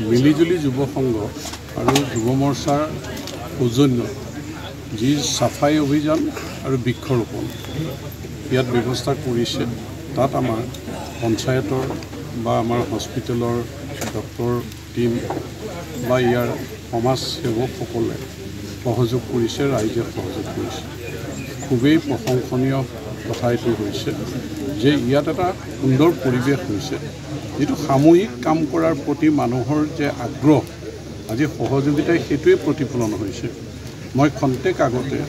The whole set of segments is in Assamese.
মিলিজুলি যুৱ সংঘ আৰু যুৱ মৰ্চাৰ সৌজন্য যি চাফাই অভিযান আৰু বৃক্ষৰোপণ ইয়াত ব্যৱস্থা কৰিছে, তাত আমাৰ পঞ্চায়তৰ বা আমাৰ হস্পিটেলৰ ডক্টৰ টিম বা ইয়াৰ সমাজ সেৱকসকলে সহযোগ কৰিছে, ৰাইজে সহযোগ কৰিছে। খুবেই প্ৰশংসনীয় কথা এইটো হৈছে যে ইয়াত এটা সুন্দৰ পৰিৱেশ হৈছে, যিটো সামূহিক কাম কৰাৰ প্ৰতি মানুহৰ যে আগ্ৰহ, আজি সহযোগিতাই সেইটোৱে প্ৰতিফলন হৈছে। মই খন্তেক আগতে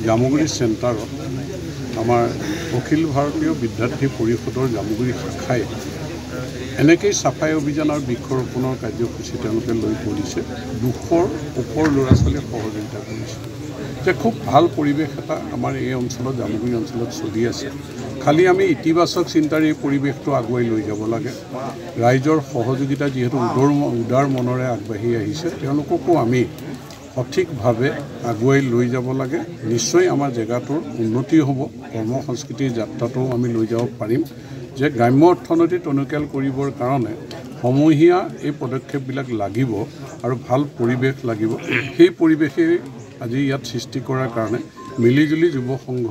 জামুগুৰি চেণ্টাৰত আমাৰ অখিল ভাৰতীয় বিদ্যাৰ্থী পৰিষদৰ জামুগুৰি শাখাই এনেকেই চাফাই অভিযান আৰু বৃক্ষৰোপণৰ কাৰ্যসূচী তেওঁলোকে লৈ কৰিছে। 200ৰ ওপৰ ল'ৰা ছোৱালীয়ে সহযোগিতা কৰিছে। যে খুব ভাল পৰিৱেশ এটা আমাৰ এই অঞ্চলত, জামুগুৰি অঞ্চলত চলি আছে। খালি আমি ইতিবাচক চিন্তাৰ এই পৰিৱেশটো আগুৱাই লৈ যাব লাগে। ৰাইজৰ সহযোগিতা যিহেতু উদাৰ মনেৰে আগবাঢ়ি আহিছে, তেওঁলোককো আমি সঠিকভাৱে আগুৱাই লৈ যাব লাগে। নিশ্চয় আমাৰ জেগাটোৰ উন্নতি হ'ব, কৰ্ম সংস্কৃতিৰ যাত্ৰাটোও আমি লৈ যাব পাৰিম। যে গ্ৰাম্য অৰ্থনীতি টনকিয়াল কৰিবৰ কাৰণে সমূহীয়া এই পদক্ষেপবিলাক লাগিব আৰু ভাল পৰিৱেশ লাগিব। সেই পৰিৱেশেই আজি ইয়াত সৃষ্টি কৰাৰ কাৰণে মিলিজুলি যুৱ সংঘ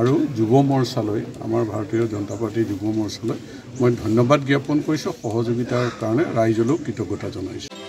আৰু যুৱ মৰ্চালৈ, আমাৰ ভাৰতীয় জনতা পাৰ্টীৰ যুৱ মৰ্চালৈ মই ধন্যবাদ জ্ঞাপন কৰিছোঁ। সহযোগিতাৰ কাৰণে ৰাইজলৈও কৃতজ্ঞতা জনাইছোঁ।